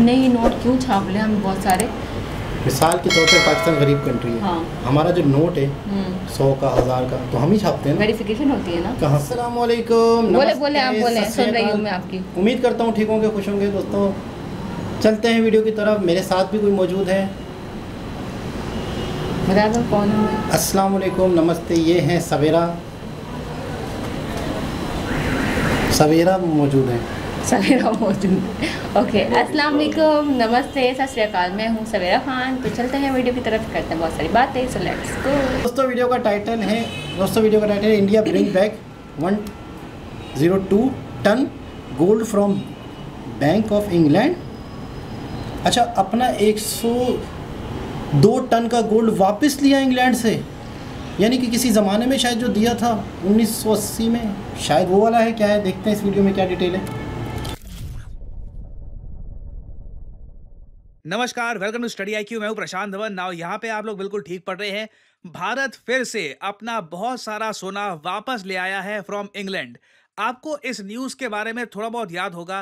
नहीं, नोट क्यों छाप लें हम बहुत सारे। मिसाल के तौर पर पाकिस्तान गरीब कंट्री है। हाँ। हमारा जो नोट है 100 का 1000 का तो हम ही छापते हैं ना। वेरिफिकेशन होती है ना। कहाँ। अस्सलाम वालेकुम। बोले बोले आप बोले, सुन रही हूँ मैं आपकी। उम्मीद करता हूँ ठीक होंगे, खुश होंगे दोस्तों। चलते हैं वीडियो की तरफ। मेरे साथ भी कोई मौजूद है। बता दो कौन है। अस्सलाम वालेकुम, नमस्ते। ये हैं सवेरा। सवेरा मौजूद है। सवेरा मौजूद है। ओके, अस्सलाम वालेकुम, नमस्ते, सत श्री अकाल। मैं हूँ सवेरा खान। तो चलते हैं वीडियो की तरफ, करते हैं बहुत सारी बातें। So let's go. दोस्तों वीडियो का टाइटल है India bring back 102 ton gold from bank of England. अच्छा, अपना 102 टन का गोल्ड वापस लिया इंग्लैंड से, यानी कि किसी ज़माने में शायद जो दिया था 1980 में, शायद वो वाला है। क्या है, देखते हैं इस वीडियो में क्या डिटेल है। नमस्कार, वेलकम टू स्टडी IQ। मैं हूं प्रशांत धवन। नाउ यहाँ पे आप लोग बिल्कुल ठीक पढ़ रहे हैं। भारत फिर से अपना बहुत सारा सोना वापस ले आया है फ्रॉम इंग्लैंड। आपको इस न्यूज़ के बारे में थोड़ा बहुत याद होगा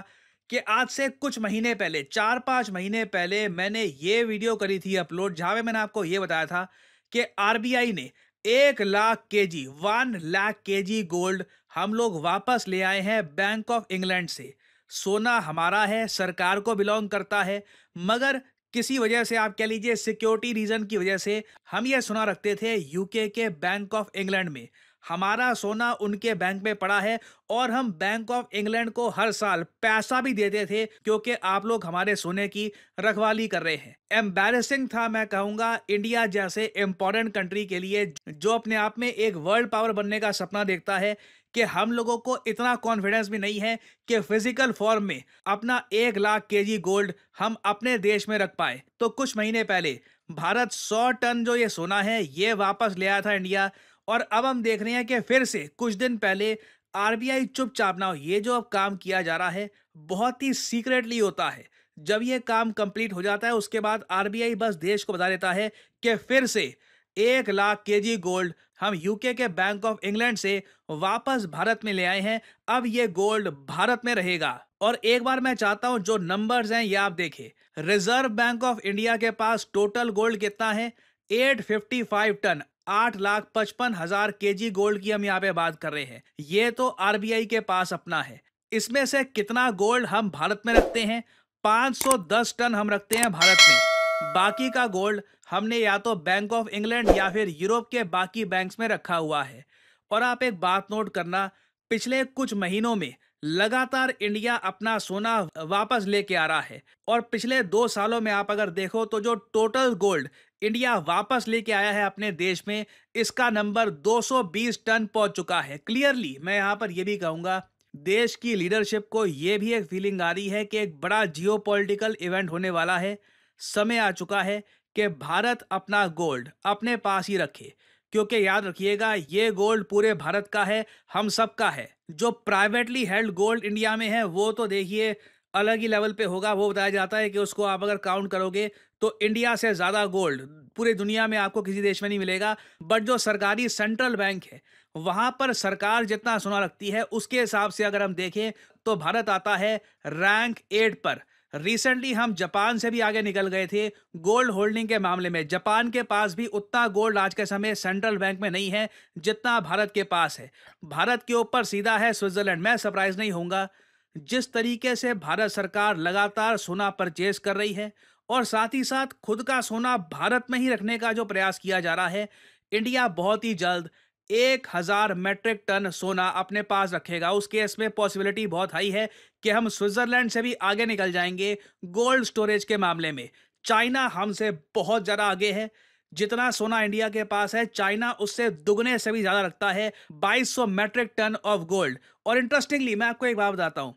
कि आज से कुछ महीने पहले, 4-5 महीने पहले मैंने ये वीडियो करी थी अपलोड, जहाँ पे मैंने आपको ये बताया था कि RBI ने 1 लाख केजी गोल्ड हम लोग वापस ले आए हैं बैंक ऑफ इंग्लैंड से। सोना हमारा है, सरकार को बिलोंग करता है, मगर किसी वजह से, आप कह लीजिए सिक्योरिटी रीजन की वजह से, हम ये सुना रखते थे यूके के बैंक ऑफ इंग्लैंड में। हमारा सोना उनके बैंक में पड़ा है और हम बैंक ऑफ इंग्लैंड को हर साल पैसा भी देते थे क्योंकि आप लोग हमारे सोने की रखवाली कर रहे हैं। एम्बैरेसिंग था, मैं कहूंगा, इंडिया जैसे इंपॉर्टेंट कंट्री के लिए जो अपने आप में एक वर्ल्ड पावर बनने का सपना देखता है, कि हम लोगों को इतना कॉन्फिडेंस भी नहीं है कि फिजिकल फॉर्म में अपना 1 लाख केजी गोल्ड हम अपने देश में रख पाए। तो कुछ महीने पहले भारत 100 टन जो ये सोना है ये वापस ले आया था इंडिया। और अब हम देख रहे हैं कि फिर से कुछ दिन पहले RBI चुपचाप ना हो, ये जो अब काम किया जा रहा है बहुत ही सीक्रेटली होता है। जब ये काम कंप्लीट हो जाता है उसके बाद RBI बस देश को बता देता है कि फिर से 1 लाख केजी गोल्ड हम यूके के बैंक ऑफ इंग्लैंड से वापस भारत में ले आए हैं। अब ये गोल्ड भारत में रहेगा। और एक बार मैं चाहता हूं जो नंबर्स हैं ये आप देखें। रिजर्व बैंक ऑफ इंडिया के पास टोटल गोल्ड कितना है? 855 टन, 8,55,000 केजी गोल्ड की हम यहाँ पे बात कर रहे हैं। ये तो RBI के पास अपना है। इसमें से कितना गोल्ड हम भारत में रखते हैं? 510 टन हम रखते हैं भारत में। बाकी का गोल्ड हमने या तो बैंक ऑफ इंग्लैंड या फिर यूरोप के बाकी बैंक्स में रखा हुआ है। और आप एक बात नोट करना, पिछले कुछ महीनों में लगातार इंडिया अपना सोना वापस लेके आ रहा है। और पिछले 2 सालों में आप अगर देखो तो जो टोटल गोल्ड इंडिया वापस लेके आया है अपने देश में, इसका नंबर 220 टन पहुंच चुका है। क्लियरली मैं यहां पर यह भी कहूंगा, देश की लीडरशिप को यह भी एक फीलिंग आ रही है कि एक बड़ा जियोपॉलिटिकल इवेंट होने वाला है। समय आ चुका है कि भारत अपना गोल्ड अपने पास ही रखे, क्योंकि याद रखिएगा ये गोल्ड पूरे भारत का है, हम सब का है। जो प्राइवेटली हेल्ड गोल्ड इंडिया में है वो तो देखिए अलग ही लेवल पे होगा। वो बताया जाता है कि उसको आप अगर काउंट करोगे तो इंडिया से ज्यादा गोल्ड पूरी दुनिया में आपको किसी देश में नहीं मिलेगा। बट जो सरकारी सेंट्रल बैंक है वहां पर सरकार जितना सोना रखती है उसके हिसाब से अगर हम देखें तो भारत आता है रैंक 8 पर। रिसेंटली हम जापान से भी आगे निकल गए थे गोल्ड होल्डिंग के मामले में। जापान के पास भी उतना गोल्ड आज के समय सेंट्रल बैंक में नहीं है जितना भारत के पास है। भारत के ऊपर सीधा है स्विट्जरलैंड। मैं सरप्राइज नहीं होऊंगा जिस तरीके से भारत सरकार लगातार सोना परचेज कर रही है और साथ ही साथ खुद का सोना भारत में ही रखने का जो प्रयास किया जा रहा है। इंडिया बहुत ही जल्द 1,000 मेट्रिक टन सोना अपने पास रखेगा। उस केस में पॉसिबिलिटी बहुत हाई है कि हम स्विट्जरलैंड से भी आगे निकल जाएंगे गोल्ड स्टोरेज के मामले में। चाइना हमसे बहुत ज़्यादा आगे है। जितना सोना इंडिया के पास है चाइना उससे दुगने से भी ज़्यादा रखता है, 2200 मेट्रिक टन ऑफ गोल्ड। और इंटरेस्टिंगली मैं आपको एक बात बताता हूँ,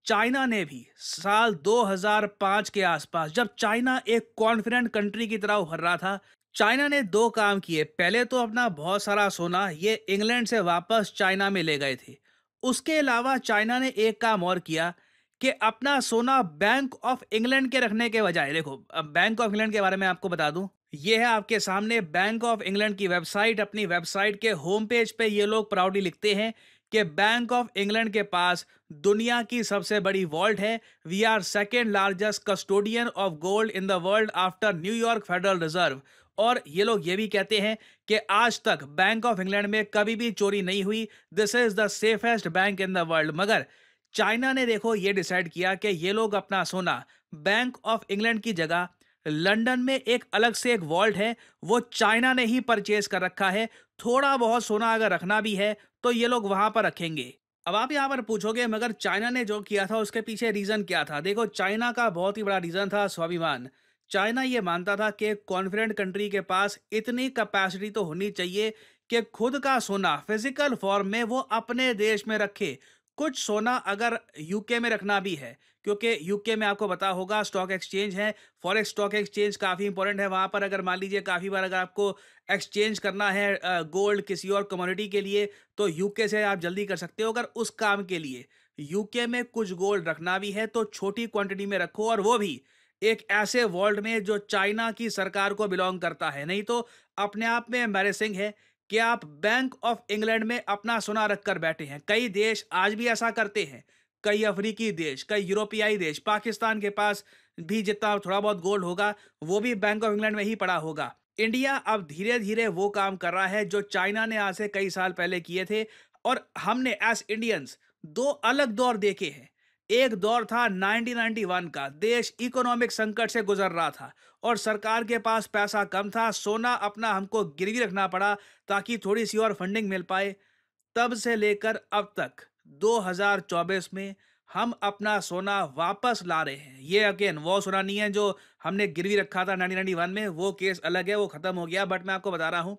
चाइना ने भी साल 2005 के आसपास, जब चाइना एक कॉन्फिडेंट कंट्री की तरह उभर रहा था, चाइना ने 2 काम किए। पहले तो अपना बहुत सारा सोना ये इंग्लैंड से वापस चाइना में ले गए थे। उसके अलावा चाइना ने एक काम और किया कि अपना सोना बैंक ऑफ इंग्लैंड के रखने के बजाय, देखो अब बैंक ऑफ इंग्लैंड के बारे में आपको बता दूं, ये है आपके सामने बैंक ऑफ इंग्लैंड की वेबसाइट। अपनी वेबसाइट के होम पेज पे ये लोग प्राउडली लिखते हैं कि बैंक ऑफ इंग्लैंड के पास दुनिया की सबसे बड़ी वॉल्ट है। We are second largest custodian of gold in the world after New York Federal Reserve. और ये लोग ये भी कहते हैं कि आज तक बैंक ऑफ इंग्लैंड में कभी भी चोरी नहीं हुई। This is the safest bank in the world. मगर चाइना ने देखो ये डिसाइड किया कि ये लोग अपना सोना बैंक ऑफ इंग्लैंड की जगह लंदन में एक अलग से एक वॉल्ट है, वो चाइना ने ही परचेज कर रखा है। थोड़ा बहुत सोना अगर रखना भी है तो ये लोग वहां पर रखेंगे। अब आप यहां पर पूछोगे मगर चाइना ने जो किया था उसके पीछे रीजन क्या था? देखो, चाइना का बहुत ही बड़ा रीजन था स्वाभिमान। चाइना ये मानता था कि कॉन्फिडेंट कंट्री के पास इतनी कैपेसिटी तो होनी चाहिए कि खुद का सोना फिजिकल फॉर्म में वो अपने देश में रखे। कुछ सोना अगर यूके में रखना भी है, क्योंकि यूके में आपको पता होगा स्टॉक एक्सचेंज है, फॉरेक्स स्टॉक एक्सचेंज काफ़ी इंपॉर्टेंट है। वहाँ पर अगर मान लीजिए काफ़ी बार अगर आपको एक्सचेंज करना है गोल्ड किसी और कमोडिटी के लिए, तो यूके से आप जल्दी कर सकते हो। अगर उस काम के लिए यूके में कुछ गोल्ड रखना भी है तो छोटी क्वांटिटी में रखो, और वो भी एक ऐसे वर्ल्ड में जो चाइना की सरकार को बिलोंग करता है। नहीं तो अपने आप में एम्बैरेसिंग है कि आप बैंक ऑफ इंग्लैंड में अपना सोना रखकर बैठे हैं। कई देश आज भी ऐसा करते हैं, कई अफ्रीकी देश, कई यूरोपियाई देश। पाकिस्तान के पास भी जितना थोड़ा बहुत गोल्ड होगा वो भी बैंक ऑफ इंग्लैंड में ही पड़ा होगा। इंडिया अब धीरे धीरे वो काम कर रहा है जो चाइना ने आज से कई साल पहले किए थे। और हमने एज इंडियंस दो अलग दौर देखे हैं। एक दौर था 1991 का, देश इकोनॉमिक संकट से गुजर रहा था और सरकार के पास पैसा कम था, सोना अपना हमको गिरवी रखना पड़ा ताकि थोड़ी सी और फंडिंग मिल पाए। तब से लेकर अब तक 2024 में हम अपना सोना वापस ला रहे हैं। ये अगेन वो सोना नहीं है जो हमने गिरवी रखा था 1991 में, वो केस अलग है, वो खत्म हो गया। बट मैं आपको बता रहा हूं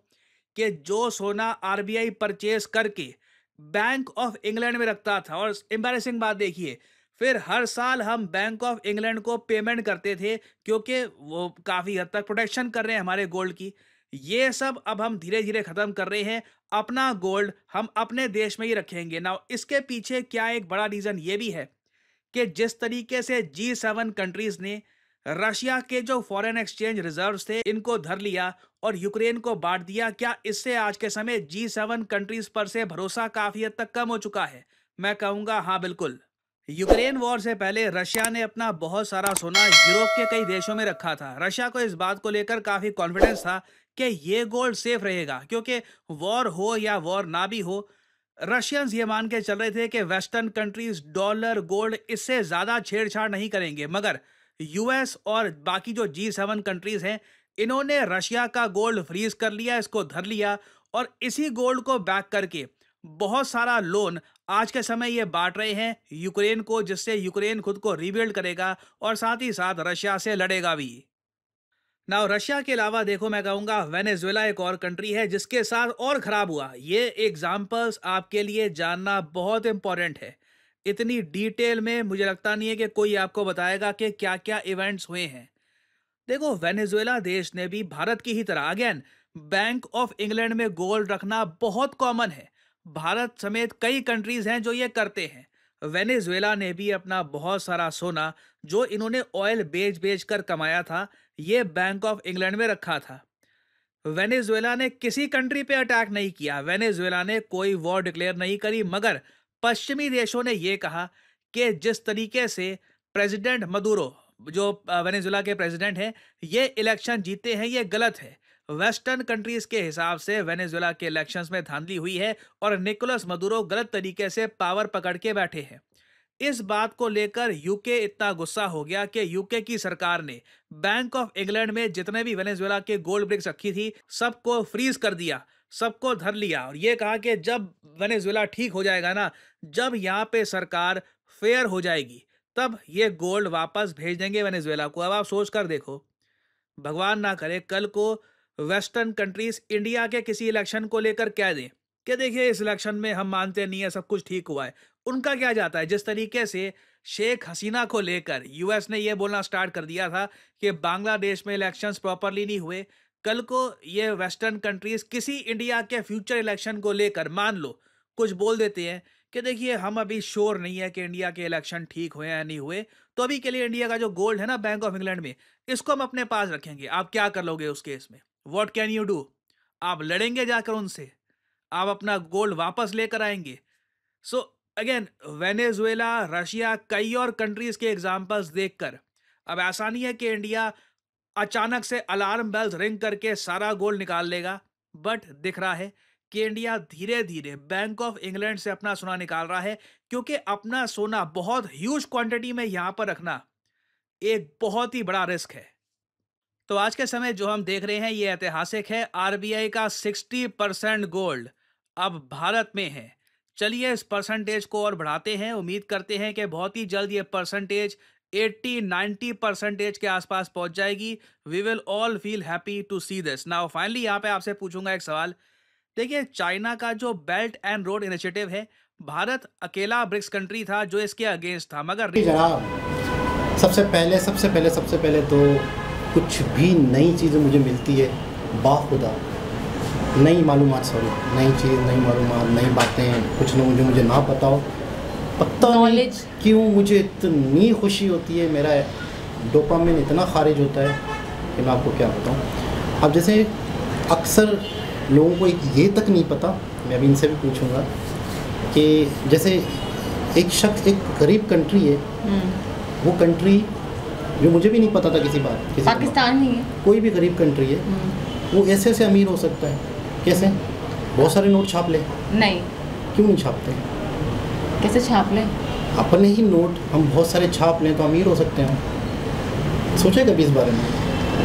कि जो सोना आरबीआई परचेज करके बैंक ऑफ इंग्लैंड में रखता था, और एम्बैरेसिंग बात देखिए, फिर हर साल हम बैंक ऑफ इंग्लैंड को पेमेंट करते थे क्योंकि वो काफी हद तक प्रोटेक्शन कर रहे हैं हमारे गोल्ड की। ये सब अब हम धीरे धीरे खत्म कर रहे हैं। अपना गोल्ड हम अपने देश में ही रखेंगे ना। इसके पीछे क्या एक बड़ा रीजन ये भी है कि जिस तरीके से G7 कंट्रीज ने रशिया के जो फॉरेन एक्सचेंज रिजर्व्स थे इनको धर लिया और यूक्रेन को बांट दिया, क्या इससे आज के समय G7 कंट्रीज पर से भरोसा काफी हद तक कम हो चुका है? मैं कहूंगा हाँ, बिल्कुल। यूक्रेन वॉर से पहले रशिया ने अपना बहुत सारा सोना यूरोप के कई देशों में रखा था। रशिया को इस बात को लेकर काफी कॉन्फिडेंस था कि ये गोल्ड सेफ रहेगा, क्योंकि वॉर हो या वॉर ना भी हो, रशियंस ये मान के चल रहे थे कि वेस्टर्न कंट्रीज डॉलर गोल्ड इससे ज्यादा छेड़छाड़ नहीं करेंगे। मगर यूएस और बाकी जो G7 कंट्रीज हैं, इन्होंने रशिया का गोल्ड फ्रीज कर लिया, इसको धर लिया, और इसी गोल्ड को बैक करके बहुत सारा लोन आज के समय ये बांट रहे हैं यूक्रेन को, जिससे यूक्रेन खुद को रीबिल्ड करेगा और साथ ही साथ रशिया से लड़ेगा भी। नाउ रशिया के अलावा देखो, मैं कहूंगा वेनेजुएला एक और कंट्री है जिसके साथ और खराब हुआ। ये एग्जांपल्स आपके लिए जानना बहुत इंपॉर्टेंट है। इतनी डिटेल में मुझे लगता नहीं है कि कोई आपको बताएगा कि क्या क्या इवेंट्स हुए हैं। देखो, वेनेजुएला देश ने भी भारत की ही तरह अगेन बैंक ऑफ इंग्लैंड में गोल्ड रखना बहुत कॉमन है। भारत समेत कई कंट्रीज हैं जो ये करते हैं। वेनेजुएला ने भी अपना बहुत सारा सोना जो इन्होंने ऑयल बेच बेच कर कमाया था, ये बैंक ऑफ इंग्लैंड में रखा था। वेनेजुएला ने किसी कंट्री पे अटैक नहीं किया, वेनेजुएला ने कोई वॉर डिक्लेयर नहीं करी, मगर पश्चिमी देशों ने यह कहा कि जिस तरीके से प्रेसिडेंट मदुरो, जो वेनेजुएला के प्रेसिडेंट हैं, ये इलेक्शन जीते हैं, ये गलत है। वेस्टर्न कंट्रीज के हिसाब से वेनेजुएला के इलेक्शंस में धांधली हुई है और निकोलस मदुरो गलत तरीके से पावर पकड़ के बैठे हैं। इस बात को लेकर यूके इतना गुस्सा हो गया कि यूके की सरकार ने बैंक ऑफ इंग्लैंड में जितने भी वेनेजुएला के गोल्ड ब्रिक्स रखी थी सबको फ्रीज कर दिया, सबको धर लिया, और ये कहा कि जब वेनेजुएला ठीक हो जाएगा ना, जब यहाँ पे सरकार फेयर हो जाएगी, तब ये गोल्ड वापस भेज देंगे वेनेजुएला को। अब आप सोच कर देखो, भगवान ना करे कल को वेस्टर्न कंट्रीज इंडिया के किसी इलेक्शन को लेकर कह दें कि देखिए इस इलेक्शन में हम मानते नहीं है, सब कुछ ठीक हुआ है। उनका क्या जाता है? जिस तरीके से शेख हसीना को लेकर यूएस ने यह बोलना स्टार्ट कर दिया था कि बांग्लादेश में इलेक्शंस प्रॉपरली नहीं हुए, कल को ये वेस्टर्न कंट्रीज किसी इंडिया के फ्यूचर इलेक्शन को लेकर मान लो कुछ बोल देते हैं कि देखिए हम अभी श्योर नहीं है कि इंडिया के इलेक्शन ठीक हुए या नहीं हुए, तो अभी के लिए इंडिया का जो गोल्ड है ना बैंक ऑफ इंग्लैंड में, इसको हम अपने पास रखेंगे। आप क्या कर लोगे उस केस में? What can you do? आप लड़ेंगे जाकर उनसे? आप अपना गोल्ड वापस लेकर आएंगे? सो अगेन वेनेजुएला, रशिया, कई और कंट्रीज के एग्जांपल्स देखकर अब ऐसा नहीं है कि इंडिया अचानक से अलार्म बेल्स रिंग करके सारा गोल्ड निकाल लेगा, बट दिख रहा है कि इंडिया धीरे धीरे बैंक ऑफ इंग्लैंड से अपना सोना निकाल रहा है, क्योंकि अपना सोना बहुत ह्यूज क्वांटिटी में यहां पर रखना एक बहुत ही बड़ा रिस्क है। तो आज के समय जो हम देख रहे हैं ये ऐतिहासिक है। आरबीआई का 60% गोल्ड अब भारत में है। चलिए इस परसेंटेज को और बढ़ाते हैं। उम्मीद करते हैं कि बहुत ही जल्द ये परसेंटेज 80-90% के आसपास पहुंच जाएगी। We will all feel happy to see this. Now finally यहाँ पे आपसे पूछूंगा एक सवाल। देखिए, चाइना का जो बेल्ट एंड रोड इनिशिएटिव है, भारत अकेला ब्रिक्स कंट्री था जो इसके अगेंस्ट था, मगर जनाब सबसे पहले तो कुछ भी नई चीज़ें मुझे मिलती है बाखुदा, नई मालूमात, नई चीज़, नई मालूमात, नई बातें, कुछ न मुझे ना पता हो, पता नहीं क्यों मुझे इतनी खुशी होती है, मेरा डोपामिन इतना खारिज होता है कि मैं आपको क्या बताऊँ। अब जैसे अक्सर लोगों को ये तक नहीं पता, मैं अभी इनसे भी पूछूंगा कि जैसे एक शख्स, एक गरीब कंट्री है, वो कंट्री जो मुझे भी नहीं पता था किसी पाकिस्तान नहीं है, कोई भी गरीब कंट्री है, वो ऐसे अमीर हो सकता है। कैसे? बहुत सारे नोट छाप ले। नहीं, क्यों नहीं छापते? कैसे छाप लें? अपने ही नोट हम बहुत सारे छाप लें तो अमीर हो सकते हैं। सोचे कभी इस बारे में?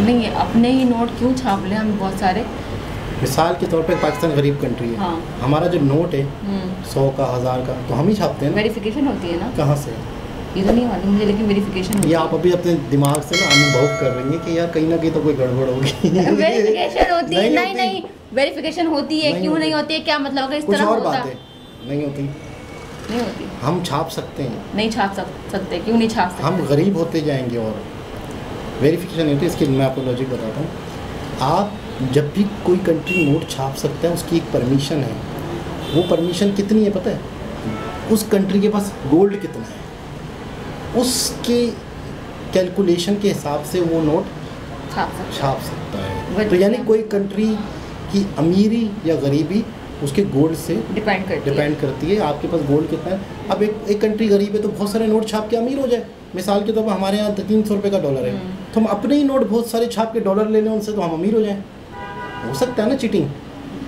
नहीं, अपने ही नोट क्यों छाप लें हम बहुत सारे? मिसाल के तौर पे पाकिस्तान गरीब कंट्री है, हाँ। हमारा जो नोट है 100 का, 1000 का, तो हम ही छापते हैं ना। वेरिफिकेशन होती है ना। कहाँ से? ये तो नहीं मालूम मुझे, लेकिन वेरिफिकेशन होती है। आप अभी अपने दिमाग से ना अनुभव कर रही हैं कि यार कहीं ना कहीं तो कोई गड़बड़ होगी। वेरिफिकेशन होती है। नहीं, वेरिफिकेशन होती है। क्यों नहीं होती है? क्या मतलब? अगर इस तरह कुछ और बात है, नहीं होती। हम छाप सकते हैं। नहीं छाप सकते। क्यों नहीं छाप सकते? हम गरीब होते जाएंगे और वेरिफिकेशन नहीं होती। इसकी मैं आपको लॉजिक बताता हूँ। आप जब भी कोई कंट्री नोट छाप सकता है, उसकी एक परमिशन है। वो परमिशन कितनी है पता है? उस कंट्री के पास गोल्ड कितना है, उसके कैलकुलेशन के हिसाब से वो नोट छाप सकता है। तो यानी कोई कंट्री की अमीरी या गरीबी उसके गोल्ड से डिपेंड करती है। आपके पास गोल्ड कितना है। अब एक कंट्री गरीब है तो बहुत सारे नोट छाप के अमीर हो जाए। मिसाल के तौर पर हमारे यहाँ 300 रुपये का डॉलर है, तो हम अपने ही नोट बहुत सारे छाप के डॉलर ले लें उनसे, तो हम अमीर हो जाएं। हो सकता है ना चीटिंग,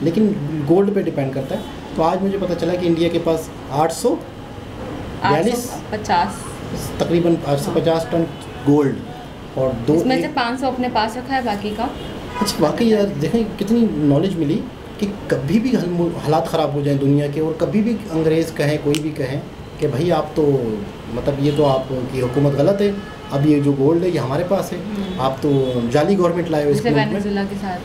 लेकिन गोल्ड पे डिपेंड करता है। तो आज मुझे पता चला कि इंडिया के पास 850 तकरीबन 850 टन गोल्ड और इसमें से 500 अपने पास रखा है, बाकी का। अच्छा, वाकई यार देखें कितनी नॉलेज मिली कि कभी भी हालात ख़राब हो जाए दुनिया के, और कभी भी अंग्रेज़ कहें, कोई भी कहें कि भाई आप तो मतलब ये तो आपकी हुकूमत गलत है, अब ये जो गोल्ड है ये हमारे पास है, आप तो जाली गवर्नमेंट लाए हो इस मुल्क में। के साथ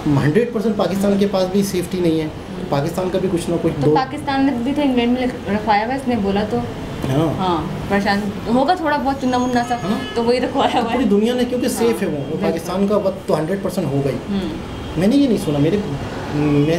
100% पाकिस्तान के पास भी सेफ्टी नहीं है। पाकिस्तान का भी कुछ ना कुछ तो पाकिस्तान ने भी तो इंग्लैंड में रखवाया हुआ, इसने बोला तो हाँ परेशान होगा थोड़ा बहुत चुना मुन्ना सा, तो वही रखवाया हुआ है। पूरी दुनिया ने, क्योंकि सेफ है वो। पाकिस्तान का वक्त तो 100% हो गई। मैंने ये नहीं सुना, मैं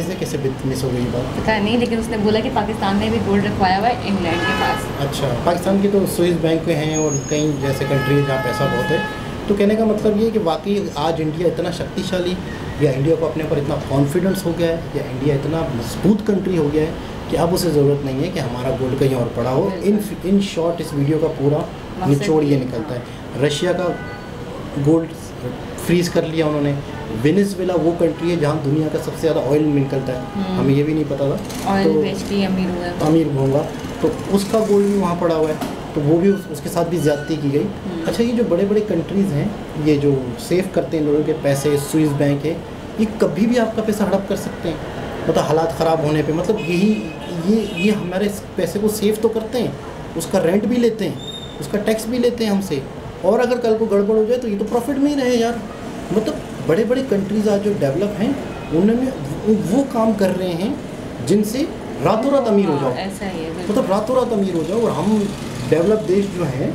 से कैसे मिस हो गई बात पता नहीं, लेकिन उसने बोला कि पाकिस्तान ने भी गोल्ड रखवाया हुआ है इंग्लैंड के पास। अच्छा, पाकिस्तान के तो स्विस बैंक हैं और कई जैसे कंट्री जहाँ पैसा बहुत है। तो कहने का मतलब ये है कि वाकई आज इंडिया इतना शक्तिशाली, या इंडिया को अपने ऊपर इतना कॉन्फिडेंस हो गया है, या इंडिया इतना मजबूत कंट्री हो गया है कि अब उसे ज़रूरत नहीं है कि हमारा गोल्ड कहीं और पड़ा हो। इन शॉर्ट इस वीडियो का पूरा निचोड़ ये निकलता है। रशिया का गोल्ड फ्रीज कर लिया उन्होंने। वेनेजुएला वो कंट्री है जहाँ दुनिया का सबसे ज़्यादा ऑयल निकलता है, हमें ये भी नहीं पता था। ऑयल बेच के अमीर होगा, तो उसका गोल्ड भी वहाँ पड़ा हुआ है, तो वो भी उसके साथ भी ज़्यादती की गई। अच्छा, ये जो बड़े बड़े कंट्रीज़ हैं, ये जो सेव करते हैं लोगों के पैसे, स्विस बैंक है, ये कभी भी आपका पैसा हड़प कर सकते हैं। मतलब हालात ख़राब होने पे, मतलब ये हमारे पैसे को सेव तो करते हैं, उसका रेंट भी लेते हैं, उसका टैक्स भी लेते हैं हमसे, और अगर कल को गड़बड़ हो जाए तो ये तो प्रॉफिट में ही रहे यार। मतलब बड़े बड़े कंट्रीज़ आज जो डेवलप हैं, उन्होंने वो काम कर रहे हैं जिनसे रातों रात अमीर हो जाओ। ऐसा ही है, मतलब रातों रात अमीर हो जाओ। और हम डेवलप देश जो हैं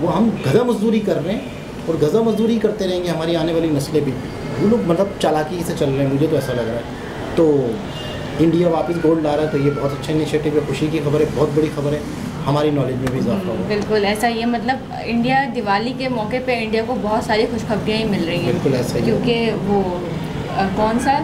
वो हम गधा मजदूरी कर रहे हैं, और गधा मजदूरी करते रहेंगे हमारी आने वाली नस्लें भी। वो लोग मतलब चालाकी से चल रहे हैं, मुझे तो ऐसा लग रहा है। तो इंडिया वापस गोल्ड ला रहा है, तो ये बहुत अच्छा इनिशिएटिव है, खुशी की खबर है, बहुत बड़ी खबर है, हमारी नॉलेज में भी इजाफा होगा। बिल्कुल ऐसा ही है। मतलब इंडिया दिवाली के मौके पे इंडिया को बहुत सारी खुशखबरियाँ मिल रही हैं। बिल्कुल ऐसा ही, क्योंकि वो कौन सा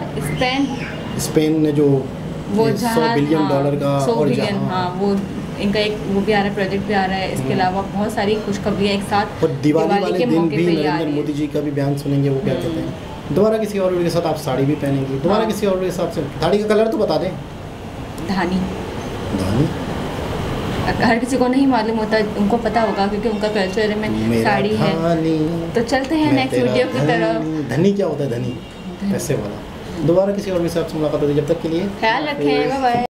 स्पेन ने जो वो 100 जहाज, बिलियन हाँ, डॉलर का 100 और बिलियन, जहाँ हाँ वो इनका एक वो भी आ रहा है, प्रोजेक्ट भी आ रहा है। इसके अलावा बहुत सारी खुशखबरियाँ एक साथ और दिवाली वाले के दिन मौके भी पे ही आ नरेंद्र रही है। मोदी जी का भी बयान सुनेंगे, वो क्या कहते हैं, दोबारा किसी और के साथ आप साड़ी भी पहनेंगी, दोबारा हाँ। किसी और के साथ साड़ी का कलर तो बता दें। धानी, धानी हर किसी को नहीं मालूम होता, उनको पता होगा क्योंकि उनका कल्चर में मेरा साड़ी है। धानी, तो चलते हैं मैं नेक्स्ट तेरा वीडियो की तरफ। धनी। धनी क्या होता है? धनी पैसे वाला। दोबारा किसी और के साथ मुलाकात होगी, जब तक के लिए ख्याल रखें, बाय बाय।